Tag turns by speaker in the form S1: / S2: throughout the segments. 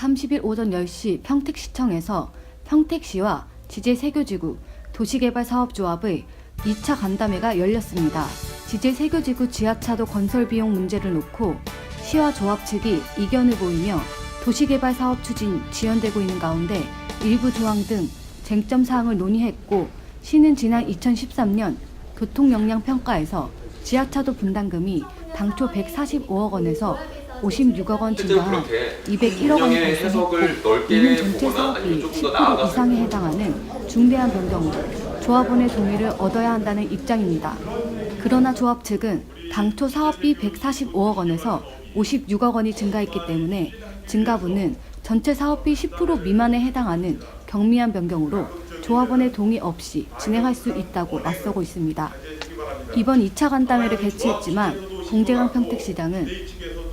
S1: 30일 오전 10시 평택시청에서 평택시와 지제세교지구 도시개발사업조합의 2차 간담회가 열렸습니다. 지제세교지구 지하차도 건설 비용 문제를 놓고 시와 조합 측이 이견을 보이며 도시개발 사업 추진 지연되고 있는 가운데 일부 조항 등 쟁점 사항을 논의했고, 시는 지난 2013년 교통역량평가에서 지하차도 분담금이 당초 145억 원에서 56억 원 증가한 201억 원이 발생했고, 이는 전체 사업비 10% 이상에 해당하는 중대한 변경으로 조합원의 동의를 얻어야 한다는 입장입니다. 그러나 조합 측은 당초 사업비 145억 원에서 56억 원이 증가했기 때문에 증가분은 전체 사업비 10% 미만에 해당하는 경미한 변경으로 조합원의 동의 없이 진행할 수 있다고 맞서고 있습니다. 이번 2차 간담회를 개최했지만 공재강 평택시장은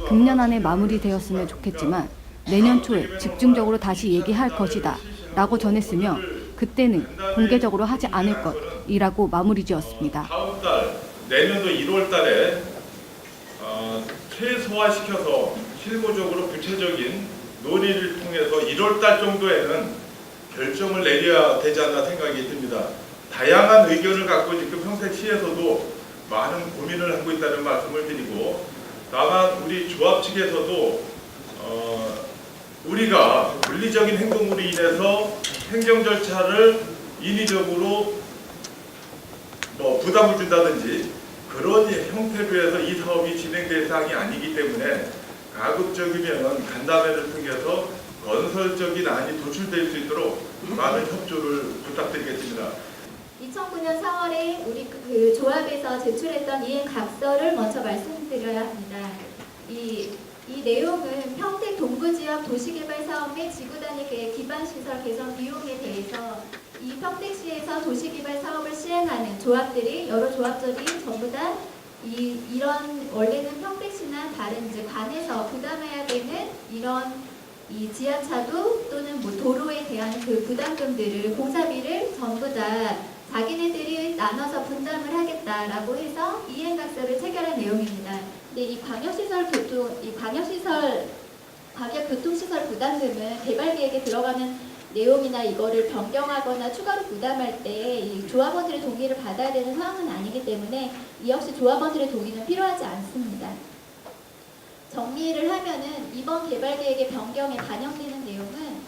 S1: 금년 안에 마무리되었으면 좋겠지만 내년 초에 집중적으로 다시 얘기할 것이다 라고 전했으며, 그때는 공개적으로 하지 않을 것이라고 마무리 지었습니다.
S2: 다음 달 내년도 1월 달에 최소화시켜서 실무적으로 구체적인 논의를 통해서 1월 달 정도에는 결정을 내려야 되지 않나 생각이 듭니다. 다양한 의견을 갖고 지금 평택시에서도 많은 고민을 하고 있다는 말씀을 드리고, 다만 우리 조합 측에서도 우리가 물리적인 행동으로 인해서 행정 절차를 인위적으로 부담을 준다든지 그런 형태로 해서 이 사업이 진행될 사항이 아니기 때문에 가급적이면 간담회를 통해서 건설적인 안이 도출될 수 있도록 많은 협조를 부탁드리겠습니다.
S3: 2009년 4월에 우리 그 조합에서 제출했던 이행 각서를 먼저 말씀드려야 합니다. 이 내용은 평택 동부지역 도시개발 사업 및 지구단위 계획 기반시설 개선 비용에 대해서 이 평택시에서 도시개발 사업을 시행하는 조합들이, 여러 조합들이 전부 다 이런 원래는 평택시나 다른 이제 관에서 부담해야 되는 이런 이 지하차도 또는 도로에 대한 그 부담금들을, 공사비를 전부 다 자기네들이 나눠서 분담을 하겠다라고 해서 이행각서를 체결한 내용입니다. 근데 이 광역교통시설 부담금은 개발계획에 들어가는 내용이나 이거를 변경하거나 추가로 부담할 때 이 조합원들의 동의를 받아야 되는 사항은 아니기 때문에 이 역시 조합원들의 동의는 필요하지 않습니다. 정리를 하면은 이번 개발계획의 변경에 반영되는 내용은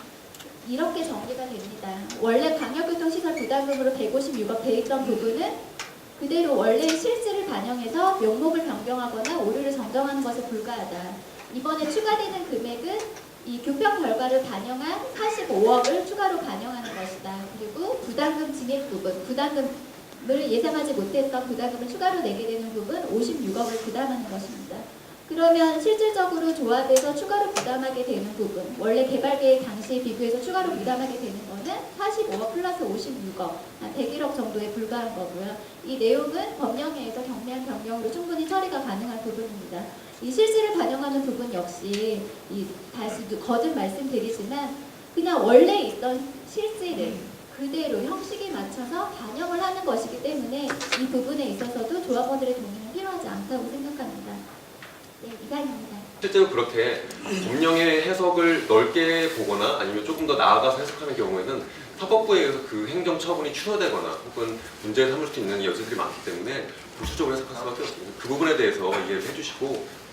S3: 이렇게 정리가 됩니다. 원래 광역교통시설 부담금으로 156억 돼 있던 부분은 그대로 원래 실질을 반영해서 명목을 변경하거나 오류를 정정하는 것에 불과하다. 이번에 추가되는 금액은 이 교평 결과를 반영한 45억을 추가로 반영하는 것이다. 그리고 부담금 증액 부분, 부담금을 예상하지 못했던 부담금을 추가로 내게 되는 부분 56억을 부담하는 것입니다. 그러면 실질적으로 조합에서 추가로 부담하게 되는 부분, 원래 개발계획 당시에 비교해서 추가로 부담하게 되는 거는 45억 플러스 56억, 한 101억 정도에 불과한 거고요. 이 내용은 법령에서 경미한 변경으로 충분히 처리가 가능한 부분입니다. 이 실질을 반영하는 부분 역시 다시 거듭 말씀드리지만 그냥 원래 있던 실질을 그대로 형식에 맞춰서 반영을 하는 것이기 때문에 이 부분에 있어서도 조합원들의 동의는 필요하지 않다고 생각합니다. 네, 이상입니다.
S4: 실제로 그렇게 법령의 해석을 넓게 보거나 아니면 조금 더 나아가서 해석하는 경우에는 사법부에 의해서 그 행정 처분이 취소되거나 혹은 문제를 삼을 수 있는 여지들이 많기 때문에 보수적으로 해석할 수밖에 없습니다. 그 부분에 대해서 이해를 해주시고,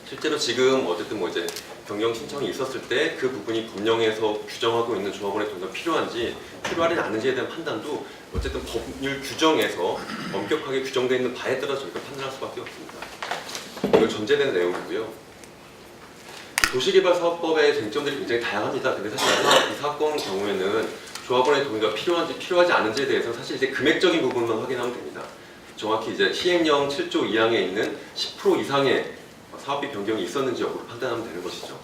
S4: 실제로 지금 어쨌든 이제 변경 신청이 있었을 때 그 부분이 법령에서 규정하고 있는 조합원의 동의가 필요한지 필요하지 않은지에 대한 판단도 어쨌든 법률 규정에서 엄격하게 규정되어 있는 바에 따라 저희가 판단할 수밖에 없습니다. 이걸 전제되는 내용이고요. 도시개발사업법의 쟁점들이 굉장히 다양합니다. 근데 사실 이 사건 경우에는 조합원의 동의가 필요한지 필요하지 않은지에 대해서 사실 이제 금액적인 부분만 확인하면 됩니다. 정확히 이제 시행령 7조 2항에 있는 10% 이상의 사업비 변경이 있었는지 여부를 판단하면 되는 것이죠.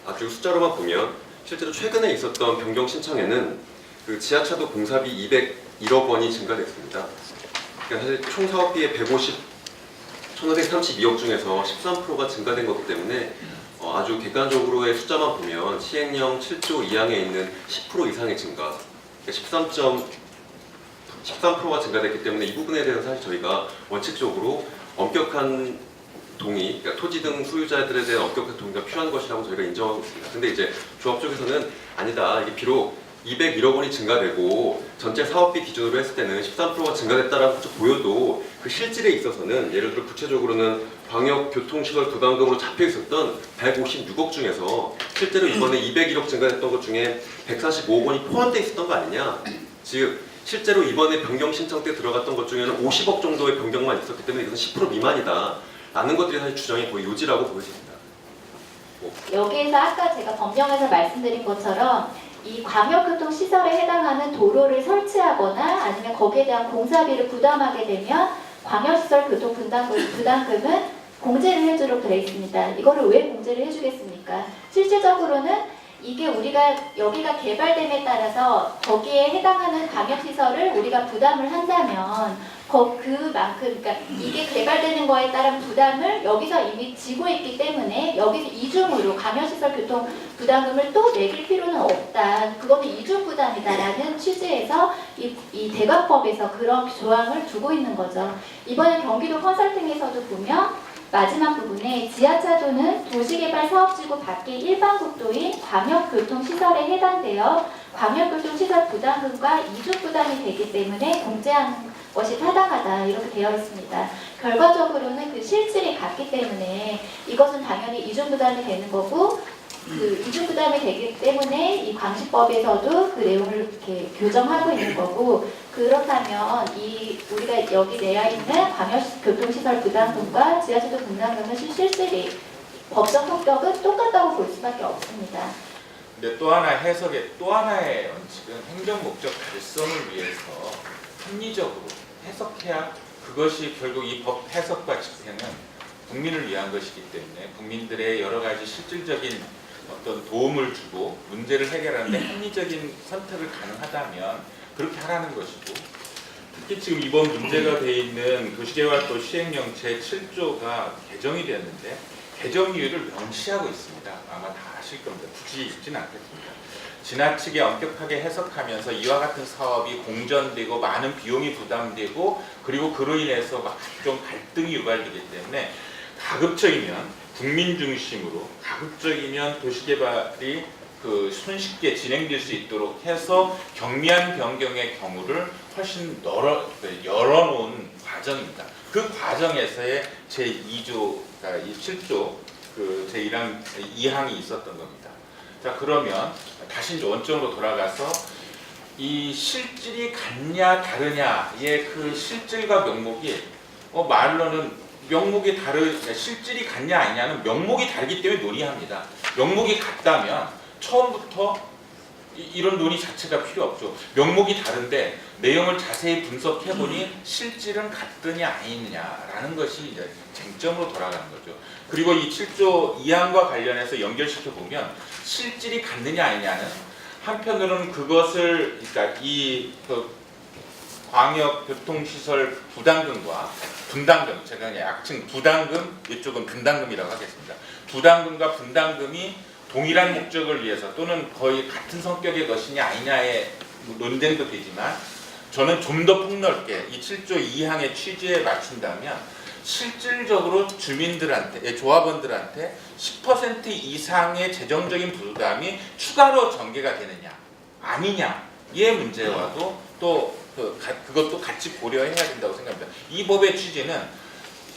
S4: 아주 숫자로만 보면 실제로 최근에 있었던 변경 신청에는 그 지하차도 공사비 201억 원이 증가됐습니다. 그러니까 사실 총 사업비의 1,532억 중에서 13%가 증가된 거기 때문에 아주 객관적으로의 숫자만 보면 시행령 7조 2항에 있는 10% 이상의 증가, 그러니까 13%가 증가됐기 때문에 이 부분에 대해서 사실 저희가 원칙적으로 엄격한 동의, 그러니까 토지 등 소유자들에 대한 엄격한 동의가 필요한 것이라고 저희가 인정하고 있습니다. 근데 이제 조합 쪽에서는 아니다. 이게 비록 201억 원이 증가되고 전체 사업비 기준으로 했을 때는 13%가 증가됐다라고 보여도 그 실질에 있어서는 예를 들어 구체적으로는 광역교통시설 부담금으로 잡혀 있었던 156억 중에서 실제로 이번에 201억 증가됐던 것 중에 145억 원이 포함되어 있었던 거 아니냐. 즉 실제로 이번에 변경 신청 때 들어갔던 것 중에는 50억 정도의 변경만 있었기 때문에 이것은 10% 미만이다 라는 것들이 사실 주장이 거의 요지라고 보여집니다.
S3: 여기에서 아까 제가 법령에서 말씀드린 것처럼 이 광역교통시설에 해당하는 도로를 설치하거나 아니면 거기에 대한 공사비를 부담하게 되면 광역시설 부담금은 공제를 해주도록 되어 있습니다. 이거를 왜 공제를 해주겠습니까? 실질적으로는 이게 우리가 여기가 개발됨에 따라서 거기에 해당하는 광역시설을 우리가 부담을 한다면 그만큼 그러니까 이게 개발되는 거에 따른 부담을 여기서 이미 지고 있기 때문에 여기서 이중으로 광역시설 교통 부담금을 또 매길 필요는 없다. 그거는 이중 부담이다라는 취지에서 이 대관법에서 그런 조항을 두고 있는 거죠. 이번에 경기도 컨설팅에서도 보면 마지막 부분에 지하차도는 도시개발 사업지구 밖의 일반 국도인 광역교통시설에 해당되어 광역교통시설 부담금과 이중 부담이 되기 때문에 공제하는 것이 타당하다 이렇게 되어 있습니다. 결과적으로는 그 실질이 같기 때문에 이것은 당연히 이중 부담이 되는 거고 그 이중 부담이 되기 때문에 이 광시법에서도 그 내용을 이렇게 교정하고 있는 거고 그렇다면 이 우리가 여기 내야 있는 광역교통시설 부담금과 지하철도 분담금은 실질이 법적 성격은 똑같다고 볼 수밖에 없습니다.
S5: 근데 또 하나 해석의 또 하나의 원칙은 행정 목적 달성을 위해서 합리적으로 해석해야 그것이 결국 이 법 해석과 집행은 국민을 위한 것이기 때문에 국민들의 여러 가지 실질적인 어떤 도움을 주고 문제를 해결하는데 합리적인 선택을 가능하다면 그렇게 하라는 것이고 특히 지금 이번 문제가 돼 있는 도시개발법 시행령 제7조가 개정이 되었는데 개정 이유를 명시하고 있습니다. 아마 다 아실 겁니다. 굳이 읽지는 않겠습니다. 지나치게 엄격하게 해석하면서 이와 같은 사업이 공전되고 많은 비용이 부담되고 그리고 그로 인해서 각종 갈등이 유발되기 때문에 가급적이면 국민 중심으로 가급적이면 도시개발이 손쉽게 진행될 수 있도록 해서 경미한 변경의 경우를 훨씬 열어놓은 과정입니다. 그 과정에서의 제2조, 그러니까 7조 제2항이 있었던 겁니다. 자 그러면 다시 원점으로 돌아가서 이 실질이 같냐 다르냐의 그 실질과 명목이 말로는 명목이 실질이 같냐 아니냐는 명목이 다르기 때문에 논의합니다. 명목이 같다면 처음부터 이런 논의 자체가 필요 없죠. 명목이 다른데 내용을 자세히 분석해보니 실질은 같느냐 아니느냐라는 것이 이제 쟁점으로 돌아가는 거죠. 그리고 이 7조 2항과 관련해서 연결시켜보면 실질이 같느냐 아니냐는 한편으로는 그것을 그러니까 광역교통시설 부담금과 분담금, 제가 그냥 약칭 부담금, 이쪽은 분담금이라고 하겠습니다. 부담금과 분담금이 동일한 목적을 위해서 또는 거의 같은 성격의 것이냐 아니냐의 논쟁도 되지만 저는 좀 더 폭넓게 이 7조 2항의 취지에 맞춘다면 실질적으로 주민들한테, 조합원들한테 10% 이상의 재정적인 부담이 추가로 전개가 되느냐 아니냐의 문제와도 또 그것도 같이 고려해야 된다고 생각합니다. 이 법의 취지는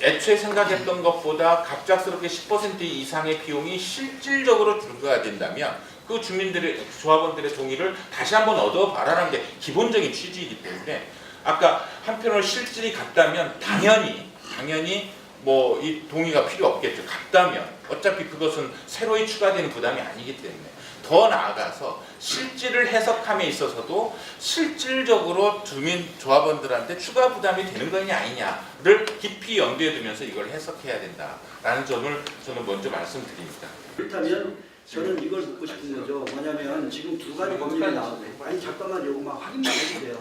S5: 애초에 생각했던 것보다 갑작스럽게 10% 이상의 비용이 실질적으로 줄어야 된다면 그 주민들의 조합원들의 동의를 다시 한번 얻어봐라는 게 기본적인 취지이기 때문에 아까 한편으로 실질이 같다면 당연히 뭐 이 동의가 필요 없겠죠. 같다면 어차피 그것은 새로이 추가되는 부담이 아니기 때문에 더 나아가서 실질을 해석함에 있어서도 실질적으로 주민 조합원들한테 추가 부담이 되는 거냐 아니냐를 깊이 염두에 두면서 이걸 해석해야 된다라는 점을 저는 먼저 말씀드립니다.
S6: 그렇다면 저는 이걸 묻고 싶은 거죠. 뭐냐면 지금 두 가지 법률이 나오고 아니 잠깐만 요거만 확인만 해주세요.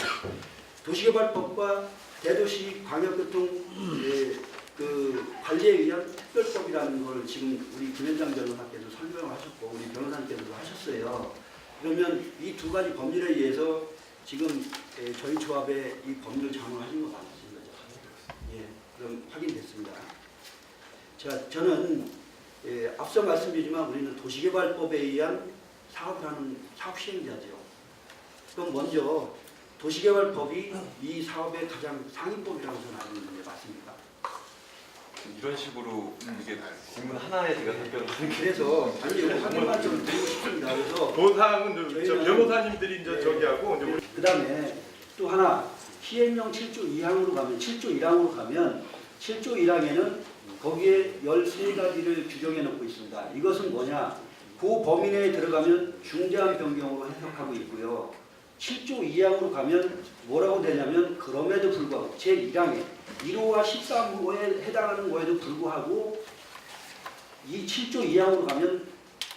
S6: 도시개발법과 대도시 광역교통 관리에 의한 특별법이라는 걸 지금 우리 김현장 변호사께서 설명을 하셨고 우리 변호사님께서도 하셨어요. 그러면 이 두 가지 법률에 의해서 지금 저희 조합에 이 법률을 장문하신 거 맞으신 거죠? 예, 그럼 확인됐습니다. 자, 저는 앞서 말씀드리지만 우리는 도시개발법에 의한 사업을 하는 사업 시행자죠. 그럼 먼저 도시개발법이 이 사업의 가장 상위법이라고 저는 알고 있는데 맞습니까?
S4: 이런 식으로 이게 질문 하나에 제가 답변을 하는 게
S6: 그래서 아니 여기 확인만 좀 드리고 싶습니다. 그래서
S2: 그 사항은 저
S6: 저희는-
S2: 변호사님들이 이제 저기 하고 이제 우리
S6: 그 다음에 또 하나 시행령 7조 2항으로 가면 7조 1항으로 가면 7조 1항에는 거기에 13가지를 규정해 놓고 있습니다. 이것은 뭐냐? 그 범위 내에 들어가면 중대한 변경으로 해석하고 있고요. 7조 2항으로 가면 뭐라고 되냐면 그럼에도 불구하고 제1항에 1호와 13호에 해당하는 거에도 불구하고 이 7조 2항으로 가면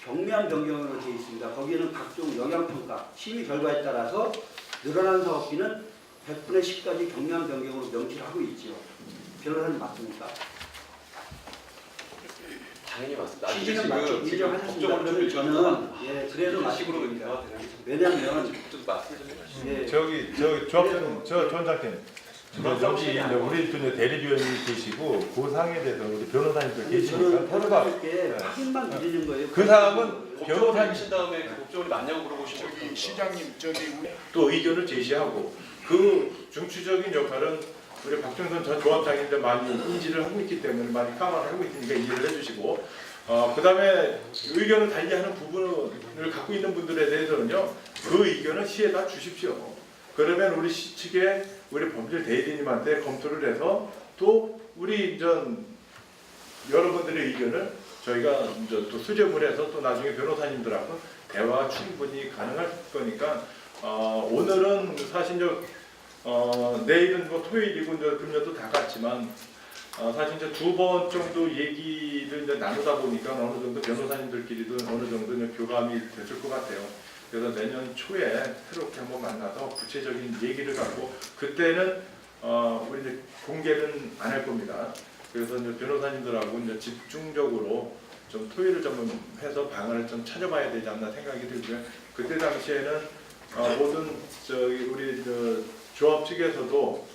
S6: 경미한 변경으로 되어 있습니다. 거기에는 각종 영향평가, 심의 결과에 따라서 늘어난 사업비는 100분의 10까지 경미한 변경으로 명시를 하고 있지요. 변호사님 맞습니까?
S4: 당연히 맞습니다.
S6: 취지는 맞죠. 인정하셨습니다.
S4: 법적으로
S6: 그러면 저는 그래서
S4: 이런 식으로
S6: 말씀드립니다.
S4: 대화가
S6: 왜냐하면
S4: 말씀 좀 해주시죠.
S6: 예,
S2: 저기 조합장 저 원장님 여기 이제 우리 또 이제 대리위원이 계시고 그 사항에 대해서 우리 변호사님들 계시니까
S6: 저는
S2: 서로가
S6: 변호사님께 확인만 드리는 거예요.
S2: 그 사항은
S4: 법적으로
S2: 변호사님
S4: 하신 다음에 그 법적으로 맞냐고 물어보시면
S7: 저기 시장님 저기 우리
S2: 또 의견을 제시하고 그 중추적인 역할은 우리 박정선 전 조합장님들 많이 인지를 하고 있기 때문에 많이 감안하고 있으니까 이해를 해주시고 그 다음에 의견을 달리하는 부분을 갖고 있는 분들에 대해서는요 그 의견을 시에다 주십시오. 그러면 우리 시 측에 우리 법률 대리님한테 검토를 해서 또 우리 여러분들의 의견을 저희가 또 수렴을 해서 또 나중에 변호사님들하고 대화가 충분히 가능할 거니까 오늘은 사실 내일은 뭐 토요일이고 금요일도 다 같지만 사실 이제 2번 정도 얘기를 이제 나누다 보니까 어느 정도 변호사님들끼리도 어느 정도 이제 교감이 됐을 것 같아요. 그래서 내년 초에 새롭게 한번 만나서 구체적인 얘기를 갖고 그때는 우리 이제 공개는 안 할 겁니다. 그래서 이제 변호사님들하고 이제 집중적으로 좀 토의를 좀 해서 방안을 좀 찾아봐야 되지 않나 생각이 들고요. 그때 당시에는 모든 우리 조합 측에서도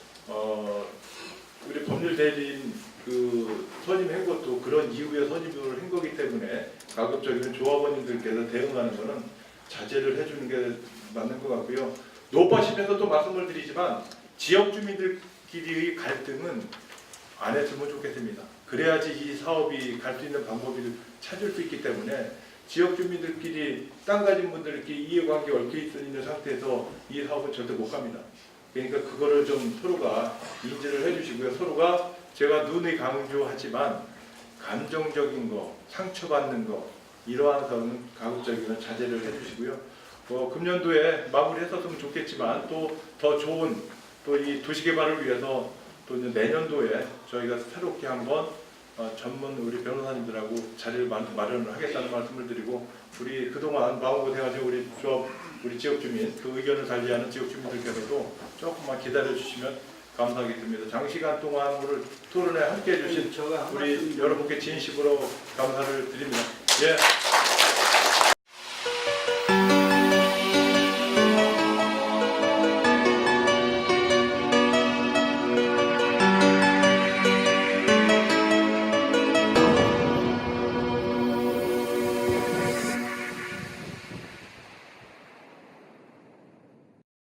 S2: 우리 법률 대리인 그 선임한 것도 그런 이유에 선임을 한 거기 때문에 가급적이면 조합원님들께서 대응하는 거는 자제를 해주는 게 맞는 것 같고요. 노파심에서 또 말씀을 드리지만 지역 주민들끼리의 갈등은 안 했으면 좋겠습니다. 그래야지 이 사업이 갈 수 있는 방법을 찾을 수 있기 때문에 지역 주민들끼리 땅 가진 분들끼리 이해관계 얽혀 있는 상태에서 이 사업은 절대 못 갑니다. 그러니까 그거를 좀 서로가 인지를 해주시고요. 서로가 제가 눈이 강조하지만 감정적인 거, 상처받는 거 이러한 거는 가급적이면 자제를 해주시고요. 금년도에 마무리했었으면 좋겠지만 또 더 좋은 또 이 도시개발을 위해서 또 이제 내년도에 저희가 새롭게 한번 전문 우리 변호사님들하고 자리를 마련을 하겠다는 말씀을 드리고 우리 그동안 마음고생하신 우리 조합 우리 지역 주민 그 의견을 달리하는 지역 주민들께서도 조금만 기다려 주시면 감사하겠습니다. 장시간 동안 오늘 토론에 함께 해주신 우리 여러분께 진심으로 감사를 드립니다. 예.